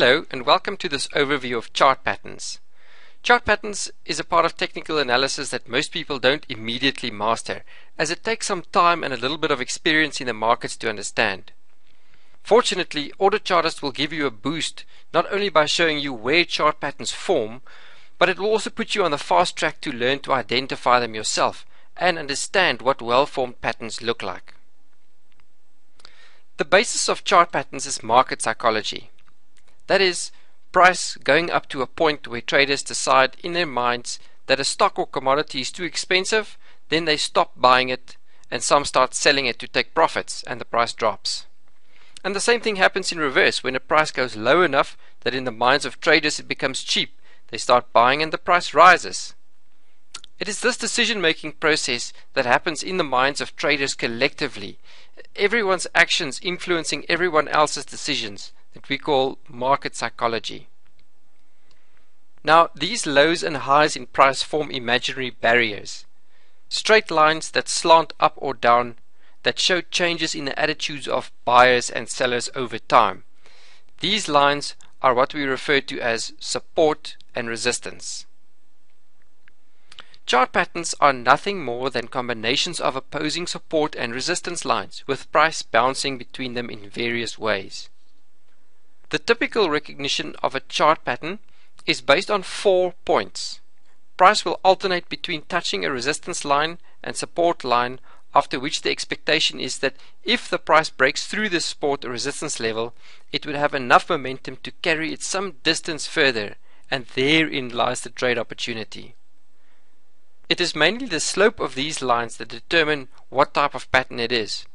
Hello and welcome to this overview of chart patterns. Chart patterns is a part of technical analysis that most people don't immediately master, as it takes some time and a little bit of experience in the markets to understand. Fortunately, AutoChartist will give you a boost not only by showing you where chart patterns form, but it will also put you on the fast track to learn to identify them yourself and understand what well-formed patterns look like. The basis of chart patterns is market psychology. That is, price going up to a point where traders decide in their minds that a stock or commodity is too expensive, then they stop buying it and some start selling it to take profits and the price drops. And the same thing happens in reverse. When a price goes low enough that in the minds of traders it becomes cheap, they start buying and the price rises. It is this decision-making process that happens in the minds of traders collectively, everyone's actions influencing everyone else's decisions, that we call market psychology. Now, these lows and highs in price form imaginary barriers, straight lines that slant up or down, that show changes in the attitudes of buyers and sellers over time. These lines are what we refer to as support and resistance. Chart patterns are nothing more than combinations of opposing support and resistance lines, with price bouncing between them in various ways. The typical recognition of a chart pattern is based on 4 points. Price will alternate between touching a resistance line and support line, after which the expectation is that if the price breaks through the support or resistance level, it would have enough momentum to carry it some distance further, and therein lies the trade opportunity. It is mainly the slope of these lines that determine what type of pattern it is.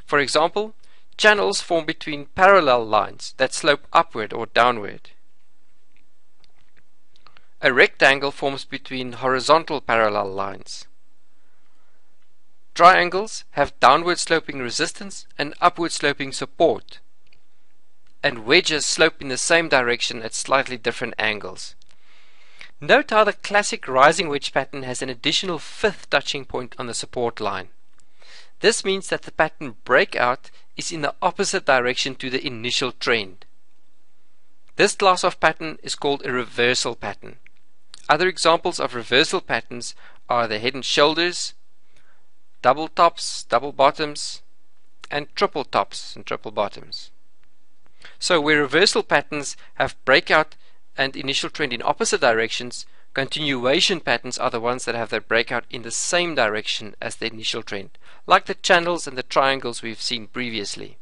For example, channels form between parallel lines that slope upward or downward. A rectangle forms between horizontal parallel lines. Triangles have downward sloping resistance and upward sloping support. And wedges slope in the same direction at slightly different angles. Note how the classic rising wedge pattern has an additional 5th touching point on the support line. This means that the pattern breakout is in the opposite direction to the initial trend. This class of pattern is called a reversal pattern. Other examples of reversal patterns are the head and shoulders, double tops, double bottoms, and triple tops and triple bottoms. So where reversal patterns have breakout and initial trend in opposite directions, continuation patterns are the ones that have their breakout in the same direction as the initial trend, like the channels and the triangles we've seen previously.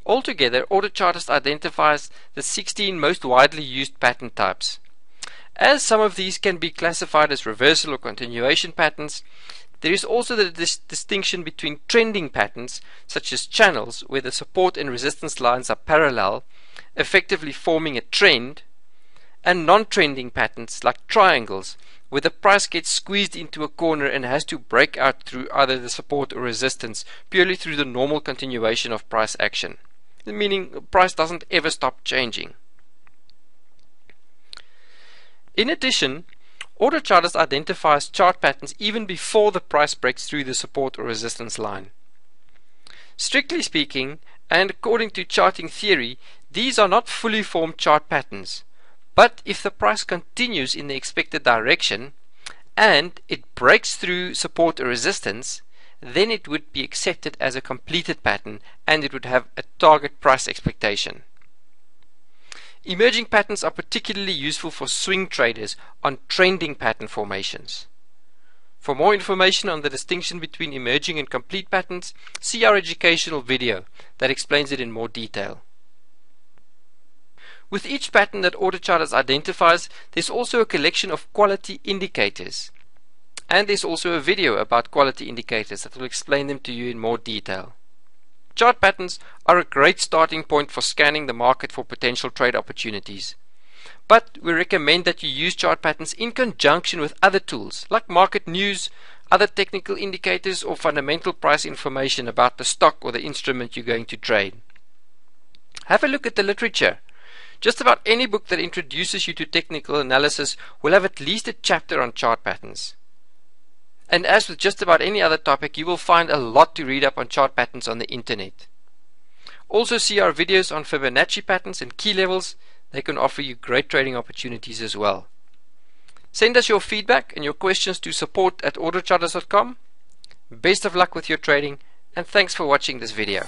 Altogether, AutoChartist identifies the 16 most widely used pattern types. As some of these can be classified as reversal or continuation patterns, there is also the distinction between trending patterns, such as channels, where the support and resistance lines are parallel, effectively forming a trend, and non-trending patterns like triangles, where the price gets squeezed into a corner and has to break out through either the support or resistance purely through the normal continuation of price action, meaning price doesn't ever stop changing. In addition, AutoChartist identifies chart patterns even before the price breaks through the support or resistance line. Strictly speaking, and according to charting theory, these are not fully formed chart patterns, but if the price continues in the expected direction and it breaks through support or resistance, then it would be accepted as a completed pattern and it would have a target price expectation. Emerging patterns are particularly useful for swing traders on trending pattern formations. For more information on the distinction between emerging and complete patterns, see our educational video that explains it in more detail. With each pattern that AutoChartist identifies, there's also a collection of quality indicators. And there's also a video about quality indicators that will explain them to you in more detail. Chart patterns are a great starting point for scanning the market for potential trade opportunities. But we recommend that you use chart patterns in conjunction with other tools like market news, other technical indicators, or fundamental price information about the stock or the instrument you're going to trade. Have a look at the literature. Just about any book that introduces you to technical analysis will have at least a chapter on chart patterns. And as with just about any other topic, you will find a lot to read up on chart patterns on the internet. Also see our videos on Fibonacci patterns and key levels. They can offer you great trading opportunities as well. Send us your feedback and your questions to support@autocharters.com. Best of luck with your trading, and thanks for watching this video.